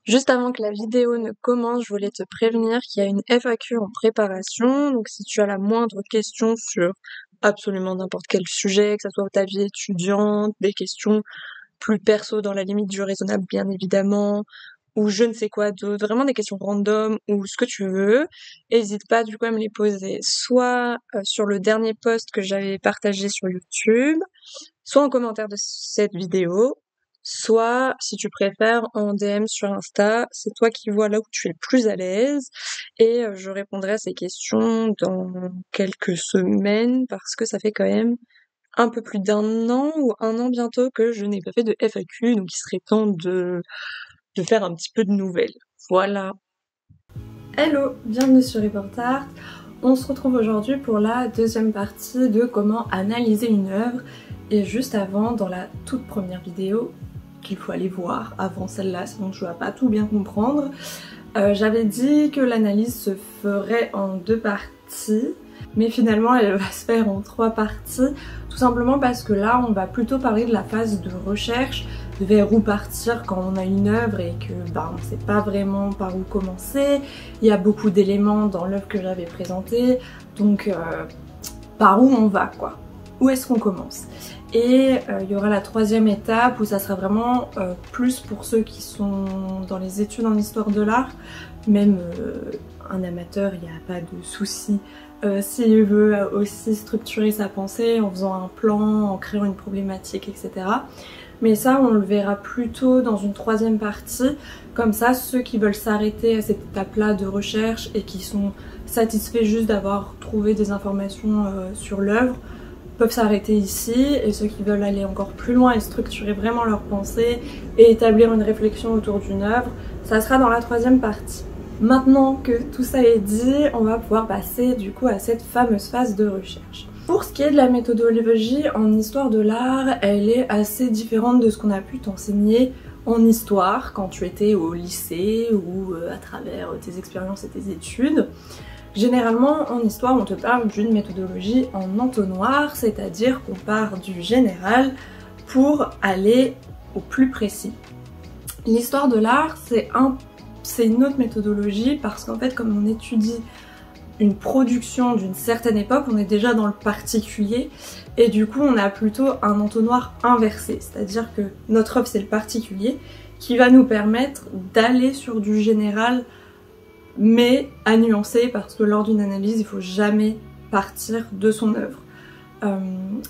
Juste avant que la vidéo ne commence, je voulais te prévenir qu'il y a une FAQ en préparation, donc si tu as la moindre question sur absolument n'importe quel sujet, que ce soit ta vie étudiante, des questions plus perso dans la limite du raisonnable bien évidemment, ou je ne sais quoi d'autre, vraiment des questions random ou ce que tu veux, hésite pas du coup à me les poser soit sur le dernier post que j'avais partagé sur YouTube, soit en commentaire de cette vidéo, soit, si tu préfères, en DM sur Insta. C'est toi qui vois là où tu es le plus à l'aise. Et je répondrai à ces questions dans quelques semaines parce que ça fait quand même un peu plus d'un an ou un an bientôt que je n'ai pas fait de FAQ, donc il serait temps de faire un petit peu de nouvelles. Voilà. Hello, bienvenue sur Reportart. On se retrouve aujourd'hui pour la deuxième partie de comment analyser une œuvre. Et juste avant, dans la toute première vidéo, qu'il faut aller voir avant celle-là, sinon tu vas pas tout bien comprendre, j'avais dit que l'analyse se ferait en 2 parties, mais finalement elle va se faire en 3 parties, tout simplement parce que là on va plutôt parler de la phase de recherche, vers où partir quand on a une œuvre et que on ne sait pas vraiment par où commencer. Il y a beaucoup d'éléments dans l'œuvre que j'avais présentée, donc par où on va quoi? Où est-ce qu'on commence? Et il y aura la 3e étape où ça sera vraiment plus pour ceux qui sont dans les études en histoire de l'art. Même un amateur, il n'y a pas de souci s'il veut aussi structurer sa pensée en faisant un plan, en créant une problématique, etc. Mais ça, on le verra plutôt dans une 3e partie. Comme ça, ceux qui veulent s'arrêter à cette étape-là de recherche et qui sont satisfaits juste d'avoir trouvé des informations sur l'œuvre, peuvent s'arrêter ici, et ceux qui veulent aller encore plus loin et structurer vraiment leur pensée et établir une réflexion autour d'une œuvre, ça sera dans la 3e partie. Maintenant que tout ça est dit, on va pouvoir passer du coup à cette fameuse phase de recherche. Pour ce qui est de la méthodologie en histoire de l'art, elle est assez différente de ce qu'on a pu t'enseigner en histoire quand tu étais au lycée ou à travers tes expériences et tes études. Généralement, en histoire, on te parle d'une méthodologie en entonnoir, c'est-à-dire qu'on part du général pour aller au plus précis. L'histoire de l'art, c'est une autre méthodologie parce qu'en fait, comme on étudie une production d'une certaine époque, on est déjà dans le particulier et du coup, on a plutôt un entonnoir inversé, c'est-à-dire que notre œuvre, c'est le particulier qui va nous permettre d'aller sur du général, mais à nuancer parce que lors d'une analyse, il faut jamais partir de son œuvre.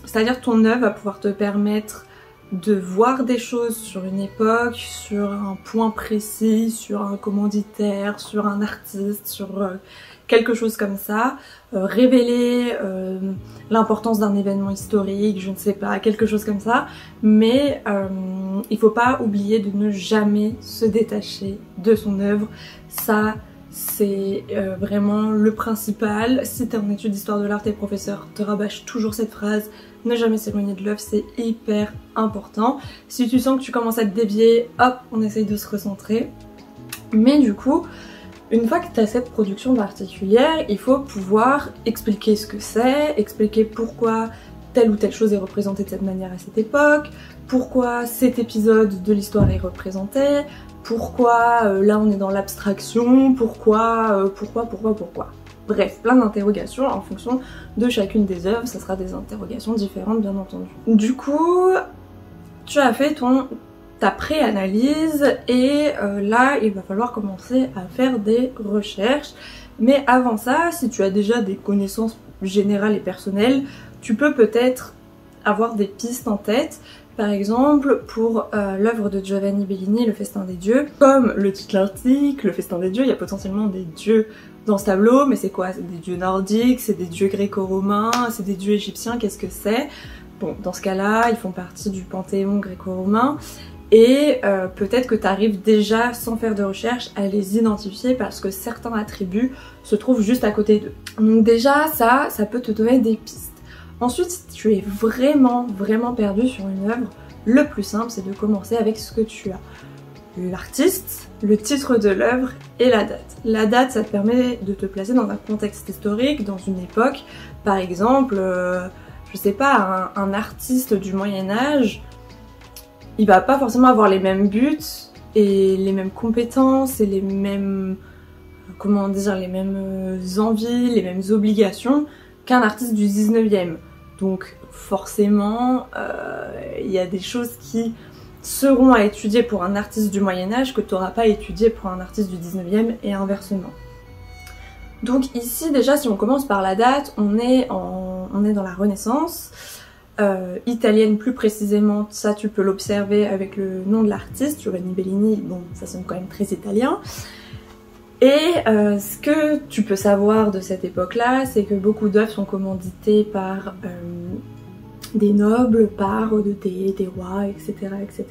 C'est-à-dire que ton œuvre va pouvoir te permettre de voir des choses sur une époque, sur un point précis, sur un commanditaire, sur un artiste, sur quelque chose comme ça, révéler l'importance d'un événement historique, je ne sais pas, quelque chose comme ça, mais il faut pas oublier de ne jamais se détacher de son œuvre. Ça, c'est vraiment le principal. Si t'es en études d'histoire de l'art, tes professeurs te rabâchent toujours cette phrase, ne jamais s'éloigner de l'œuvre, c'est hyper important. Si tu sens que tu commences à te dévier, hop, on essaye de se recentrer. Mais du coup, une fois que tu as cette production particulière, il faut pouvoir expliquer ce que c'est, expliquer pourquoi telle ou telle chose est représentée de cette manière à cette époque, pourquoi cet épisode de l'histoire est représenté, pourquoi là on est dans l'abstraction, pourquoi. Bref, plein d'interrogations en fonction de chacune des œuvres, ça sera des interrogations différentes bien entendu. Du coup, tu as fait ta pré-analyse et là il va falloir commencer à faire des recherches. Mais avant ça, si tu as déjà des connaissances générales et personnelles, tu peux peut-être avoir des pistes en tête. Par exemple, pour l'œuvre de Giovanni Bellini, Le Festin des Dieux, comme le titre l'indique, Le Festin des Dieux, il y a potentiellement des dieux dans ce tableau, mais c'est quoi? C'est des dieux nordiques, c'est des dieux gréco-romains, c'est des dieux égyptiens, qu'est-ce que c'est? Bon, dans ce cas-là, ils font partie du panthéon gréco-romain, et peut-être que tu arrives déjà, sans faire de recherche, à les identifier parce que certains attributs se trouvent juste à côté d'eux. Donc déjà, ça peut te donner des pistes. Ensuite, si tu es vraiment perdu sur une œuvre, le plus simple c'est de commencer avec ce que tu as. L'artiste, le titre de l'œuvre et la date. La date, ça te permet de te placer dans un contexte historique, dans une époque. Par exemple, je sais pas, un artiste du Moyen-Âge, il va pas forcément avoir les mêmes buts et les mêmes compétences et les mêmes, comment dire, les mêmes envies, les mêmes obligations qu'un artiste du 19e. Donc forcément, il y a des choses qui seront à étudier pour un artiste du Moyen-Âge que tu n'auras pas étudié pour un artiste du 19e et inversement. Donc ici déjà, si on commence par la date, on est dans la Renaissance, italienne plus précisément. Ça tu peux l'observer avec le nom de l'artiste, Giovanni Bellini, bon ça sonne quand même très italien. Et ce que tu peux savoir de cette époque-là, c'est que beaucoup d'œuvres sont commanditées par des nobles, par des rois, etc., etc.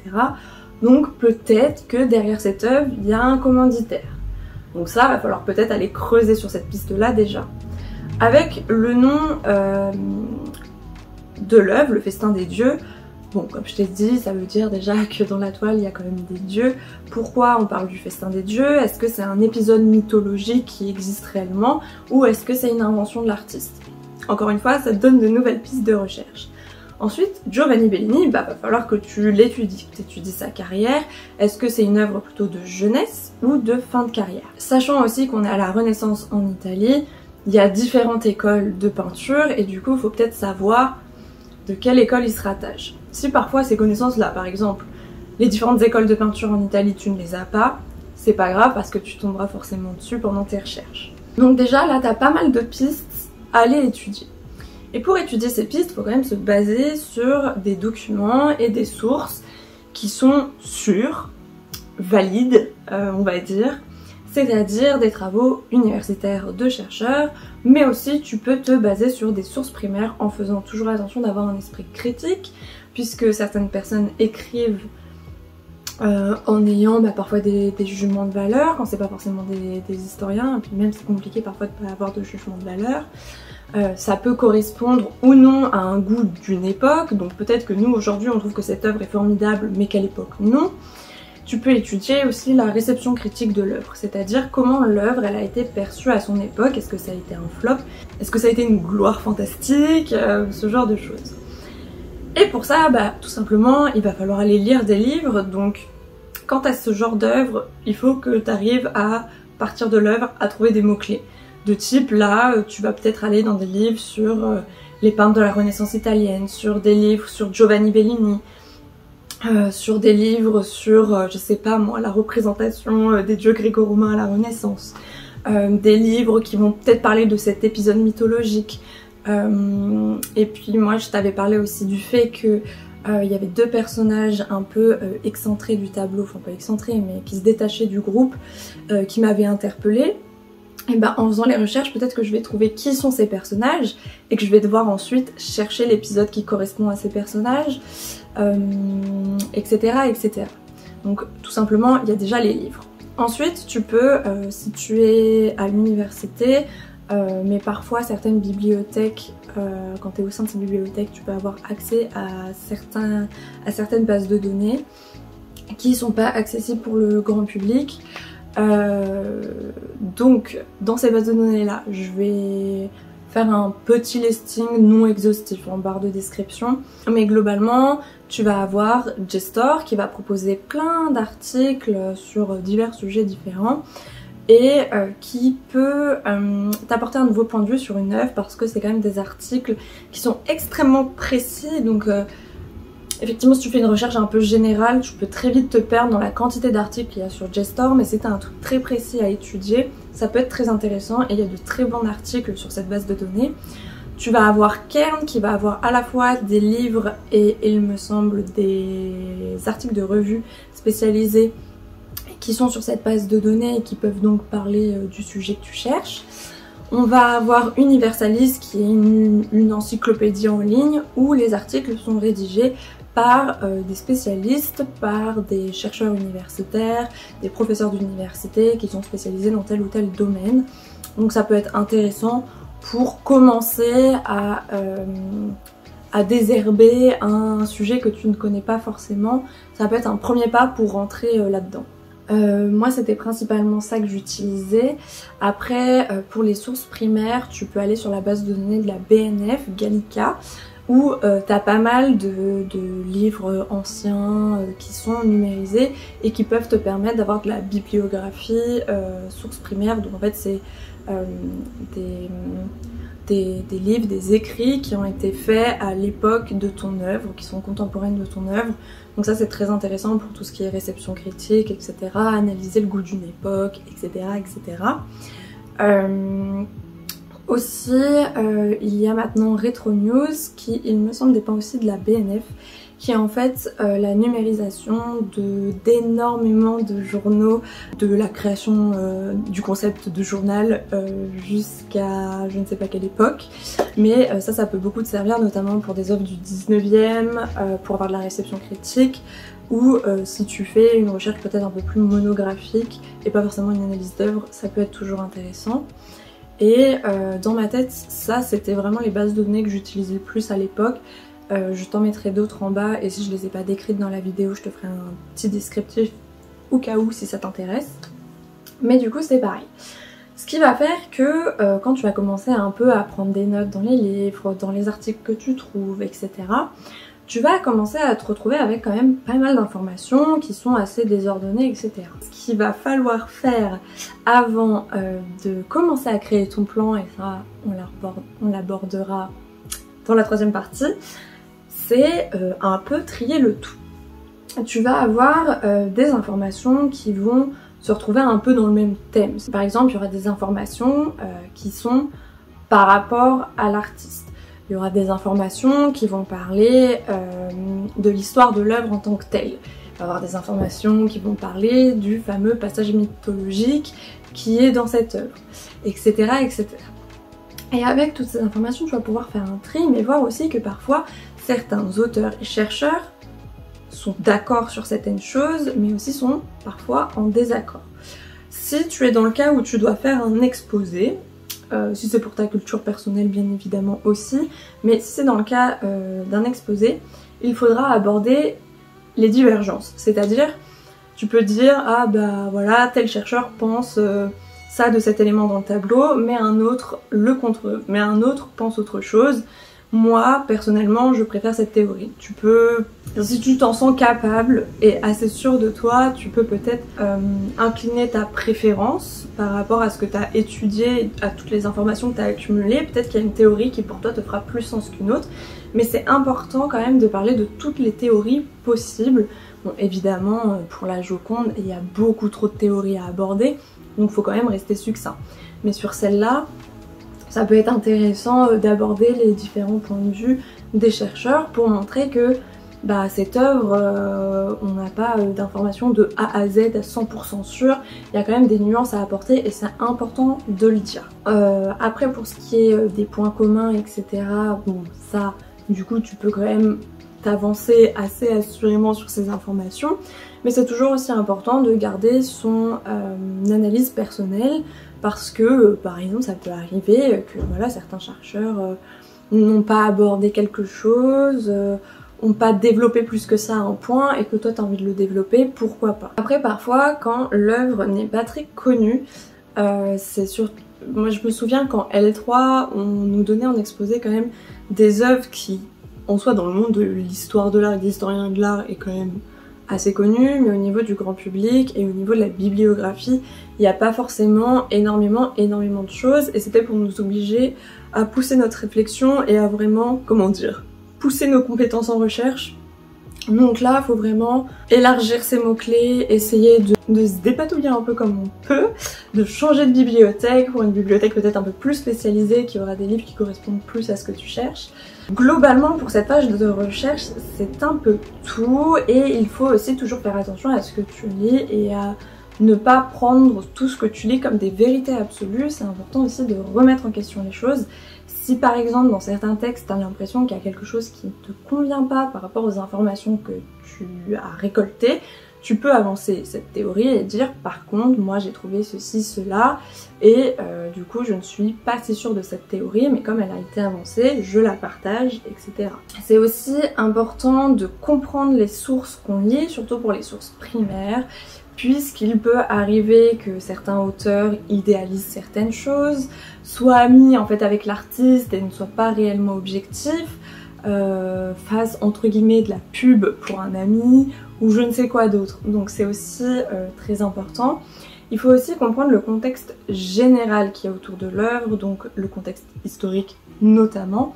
Donc peut-être que derrière cette œuvre, il y a un commanditaire. Donc ça, va falloir peut-être aller creuser sur cette piste-là déjà. Avec le nom de l'œuvre, le Festin des dieux, bon, comme je t'ai dit, ça veut dire déjà que dans la toile, il y a quand même des dieux. Pourquoi on parle du Festin des dieux? Est-ce que c'est un épisode mythologique qui existe réellement ou est-ce que c'est une invention de l'artiste? Encore une fois, ça te donne de nouvelles pistes de recherche. Ensuite, Giovanni Bellini, va falloir que tu l'étudies, que tu étudies sa carrière. Est-ce que c'est une œuvre plutôt de jeunesse ou de fin de carrière? Sachant aussi qu'on est à la Renaissance en Italie, il y a différentes écoles de peinture et du coup, il faut peut-être savoir de quelle école il se rattache. Si parfois ces connaissances-là, par exemple, les différentes écoles de peinture en Italie, tu ne les as pas, c'est pas grave parce que tu tomberas forcément dessus pendant tes recherches. Donc déjà, là, t'as pas mal de pistes à aller étudier. Et pour étudier ces pistes, il faut quand même se baser sur des documents et des sources qui sont sûres, valides, on va dire, c'est-à-dire des travaux universitaires de chercheurs, mais aussi tu peux te baser sur des sources primaires en faisant toujours attention d'avoir un esprit critique, puisque certaines personnes écrivent en ayant parfois des jugements de valeur, quand c'est pas forcément des historiens, et puis même c'est compliqué parfois de pas avoir de jugement de valeur. Ça peut correspondre ou non à un goût d'une époque, donc peut-être que nous aujourd'hui on trouve que cette œuvre est formidable mais qu'à l'époque non. Tu peux étudier aussi la réception critique de l'œuvre, c'est-à-dire comment l'œuvre elle a été perçue à son époque, est-ce que ça a été un flop, est-ce que ça a été une gloire fantastique, ce genre de choses. Et pour ça, tout simplement, il va falloir aller lire des livres, donc quant à ce genre d'œuvre, il faut que tu arrives à partir de l'œuvre à trouver des mots-clés. De type, là, tu vas peut-être aller dans des livres sur les peintres de la Renaissance italienne, sur des livres sur Giovanni Bellini, sur des livres sur, je sais pas moi, la représentation des dieux gréco-romains à la Renaissance, des livres qui vont peut-être parler de cet épisode mythologique. Et puis moi, je t'avais parlé aussi du fait que il y avait deux personnages un peu excentrés du tableau, enfin pas excentrés, mais qui se détachaient du groupe, qui m'avaient interpellée. Et en faisant les recherches, peut-être que je vais trouver qui sont ces personnages et que je vais devoir ensuite chercher l'épisode qui correspond à ces personnages, etc., etc. Donc tout simplement, il y a déjà les livres. Ensuite, tu peux, si tu es à l'université, mais parfois certaines bibliothèques, quand tu es au sein de ces bibliothèques, tu peux avoir accès à certaines bases de données qui ne sont pas accessibles pour le grand public. Donc dans ces bases de données là, je vais faire un petit listing non exhaustif en barre de description, mais globalement tu vas avoir JSTOR qui va proposer plein d'articles sur divers sujets différents et qui peut t'apporter un nouveau point de vue sur une œuvre parce que c'est quand même des articles qui sont extrêmement précis. Donc effectivement, si tu fais une recherche un peu générale, tu peux très vite te perdre dans la quantité d'articles qu'il y a sur JSTOR, mais si tu as un truc très précis à étudier, ça peut être très intéressant et il y a de très bons articles sur cette base de données. Tu vas avoir Cairn qui va avoir à la fois des livres et il me semble des articles de revues spécialisés qui sont sur cette base de données et qui peuvent donc parler du sujet que tu cherches. On va avoir Universalis qui est une encyclopédie en ligne où les articles sont rédigés par des spécialistes, par des chercheurs universitaires, des professeurs d'université qui sont spécialisés dans tel ou tel domaine. Donc ça peut être intéressant pour commencer à désherber un sujet que tu ne connais pas forcément. Ça peut être un premier pas pour rentrer là-dedans. Moi c'était principalement ça que j'utilisais. Après pour les sources primaires tu peux aller sur la base de données de la BNF Gallica où t'as pas mal de livres anciens qui sont numérisés et qui peuvent te permettre d'avoir de la bibliographie source primaire. Donc en fait c'est des livres, des écrits qui ont été faits à l'époque de ton œuvre, qui sont contemporaines de ton œuvre. Donc ça c'est très intéressant pour tout ce qui est réception critique, etc. Analyser le goût d'une époque, etc. etc. Aussi, il y a maintenant Retro News qui, il me semble, dépend aussi de la BNF, qui est en fait la numérisation d'énormément de journaux, de la création du concept de journal jusqu'à je ne sais pas quelle époque. Mais ça peut beaucoup te servir, notamment pour des œuvres du 19e, pour avoir de la réception critique, ou si tu fais une recherche peut-être un peu plus monographique et pas forcément une analyse d'œuvre, ça peut être toujours intéressant. Et dans ma tête, ça c'était vraiment les bases de données que j'utilisais le plus à l'époque. Je t'en mettrai d'autres en bas et si je les ai pas décrites dans la vidéo, je te ferai un petit descriptif au cas où si ça t'intéresse. Mais du coup c'est pareil. Ce qui va faire que quand tu vas commencer un peu à prendre des notes dans les livres, dans les articles que tu trouves, etc., tu vas commencer à te retrouver avec quand même pas mal d'informations qui sont assez désordonnées, etc. Ce qu'il va falloir faire avant de commencer à créer ton plan, et ça on l'abordera dans la troisième partie, c'est un peu trier le tout. Tu vas avoir des informations qui vont se retrouver un peu dans le même thème. Par exemple, il y aura des informations qui sont par rapport à l'artiste. Il y aura des informations qui vont parler de l'histoire de l'œuvre en tant que telle. Il va y avoir des informations qui vont parler du fameux passage mythologique qui est dans cette œuvre, etc., etc. Et avec toutes ces informations, tu vas pouvoir faire un tri, mais voir aussi que parfois, certains auteurs et chercheurs sont d'accord sur certaines choses, mais aussi sont parfois en désaccord. Si tu es dans le cas où tu dois faire un exposé, si c'est pour ta culture personnelle bien évidemment aussi, mais si c'est dans le cas d'un exposé, il faudra aborder les divergences. C'est-à-dire, tu peux dire, ah bah voilà, tel chercheur pense ça de cet élément dans le tableau, mais un autre le contre, mais un autre pense autre chose. Moi, personnellement, je préfère cette théorie. Tu peux, si tu t'en sens capable et assez sûr de toi, tu peux peut-être incliner ta préférence par rapport à ce que tu as étudié, à toutes les informations que tu as accumulées. Peut-être qu'il y a une théorie qui pour toi te fera plus sens qu'une autre, mais c'est important quand même de parler de toutes les théories possibles. Bon, évidemment, pour la Joconde, il y a beaucoup trop de théories à aborder, donc il faut quand même rester succinct. Mais sur celle-là, ça peut être intéressant d'aborder les différents points de vue des chercheurs pour montrer que cette œuvre, on n'a pas d'informations de A à Z à 100% sûres, il y a quand même des nuances à apporter et c'est important de le dire. Après pour ce qui est des points communs, etc., bon ça du coup tu peux quand même t'avancer assez assurément sur ces informations, mais c'est toujours aussi important de garder son analyse personnelle parce que par exemple ça peut arriver que voilà, certains chercheurs n'ont pas abordé quelque chose, n'ont pas développé plus que ça un point et que toi tu as envie de le développer, pourquoi pas. Après parfois quand l'œuvre n'est pas très connue, c'est sûr. Moi je me souviens quand L3 on nous donnait en exposé quand même des œuvres qui en soi dans le monde de l'histoire de l'art et des historiens de l'art est quand même assez connu, mais au niveau du grand public et au niveau de la bibliographie, il n'y a pas forcément énormément de choses et c'était pour nous obliger à pousser notre réflexion et à vraiment, comment dire, pousser nos compétences en recherche. Donc là, il faut vraiment élargir ses mots-clés, essayer de se dépatouiller un peu comme on peut, de changer de bibliothèque pour une bibliothèque peut-être un peu plus spécialisée qui aura des livres qui correspondent plus à ce que tu cherches. Globalement, pour cette page de recherche, c'est un peu tout et il faut aussi toujours faire attention à ce que tu lis et à ne pas prendre tout ce que tu lis comme des vérités absolues. C'est important aussi de remettre en question les choses. Si par exemple dans certains textes tu as l'impression qu'il y a quelque chose qui ne te convient pas par rapport aux informations que tu as récoltées, tu peux avancer cette théorie et dire par contre moi j'ai trouvé ceci, cela et du coup je ne suis pas si sûre de cette théorie mais comme elle a été avancée je la partage, etc. C'est aussi important de comprendre les sources qu'on lit, surtout pour les sources primaires, puisqu'il peut arriver que certains auteurs idéalisent certaines choses, soient amis en fait avec l'artiste et ne soient pas réellement objectifs. fasse entre guillemets de la pub pour un ami ou je ne sais quoi d'autre. Donc c'est aussi très important. Il faut aussi comprendre le contexte général qui est autour de l'œuvre, donc le contexte historique notamment,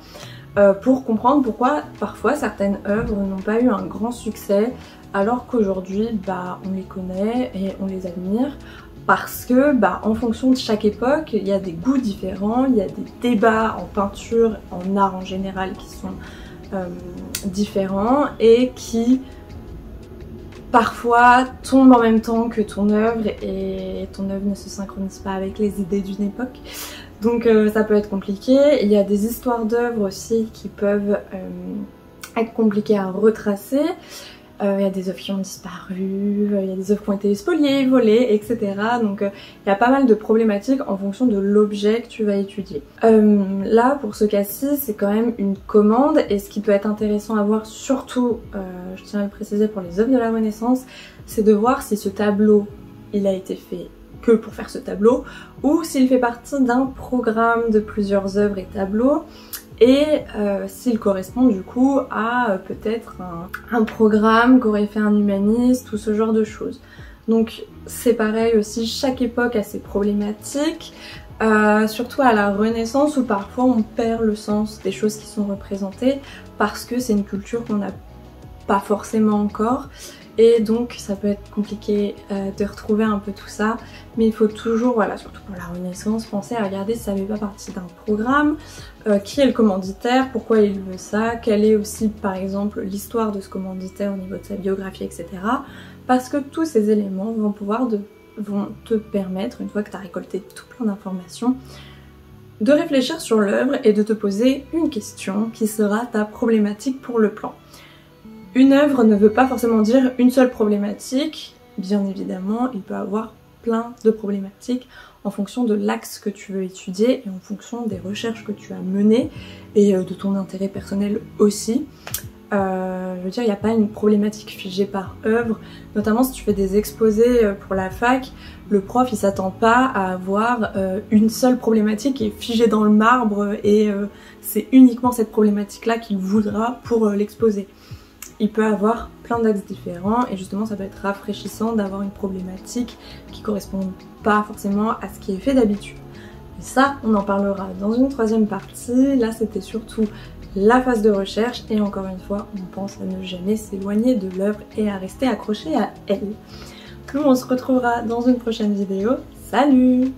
pour comprendre pourquoi parfois certaines œuvres n'ont pas eu un grand succès alors qu'aujourd'hui on les connaît et on les admire. Parce que en fonction de chaque époque, il y a des goûts différents, il y a des débats en peinture, en art en général qui sont différents et qui parfois tombent en même temps que ton œuvre et ton œuvre ne se synchronise pas avec les idées d'une époque. Donc ça peut être compliqué. Il y a des histoires d'œuvres aussi qui peuvent être compliquées à retracer. Il y a des œuvres qui ont disparu, il y a des œuvres qui ont été spoliées, volées, etc. Donc il y a pas mal de problématiques en fonction de l'objet que tu vas étudier. Là, pour ce cas-ci, c'est quand même une commande et ce qui peut être intéressant à voir, surtout, je tiens à le préciser pour les œuvres de la Renaissance, c'est de voir si ce tableau, il a été fait que pour faire ce tableau ou s'il fait partie d'un programme de plusieurs œuvres et tableaux. Et s'il correspond du coup à peut-être un programme qu'aurait fait un humaniste ou ce genre de choses. Donc c'est pareil aussi, chaque époque a ses problématiques, surtout à la Renaissance où parfois on perd le sens des choses qui sont représentées parce que c'est une culture qu'on n'a pas forcément encore. Et donc ça peut être compliqué de retrouver un peu tout ça, mais il faut toujours, voilà, surtout pour la Renaissance, penser à regarder si ça ne fait pas partie d'un programme, qui est le commanditaire, pourquoi il veut ça, quelle est aussi par exemple l'histoire de ce commanditaire au niveau de sa biographie, etc. Parce que tous ces éléments vont te permettre, une fois que tu as récolté tout plein d'informations, de réfléchir sur l'œuvre et de te poser une question qui sera ta problématique pour le plan. Une œuvre ne veut pas forcément dire une seule problématique, bien évidemment, il peut avoir plein de problématiques en fonction de l'axe que tu veux étudier et en fonction des recherches que tu as menées et de ton intérêt personnel aussi. Je veux dire, il n'y a pas une problématique figée par œuvre, notamment si tu fais des exposés pour la fac, le prof il s'attend pas à avoir une seule problématique qui est figée dans le marbre et c'est uniquement cette problématique là qu'il voudra pour l'exposer. Il peut avoir plein d'axes différents et justement ça peut être rafraîchissant d'avoir une problématique qui ne correspond pas forcément à ce qui est fait d'habitude. Et ça, on en parlera dans une troisième partie. Là, c'était surtout la phase de recherche et encore une fois, on pense à ne jamais s'éloigner de l'œuvre et à rester accroché à elle. Nous, on se retrouvera dans une prochaine vidéo. Salut!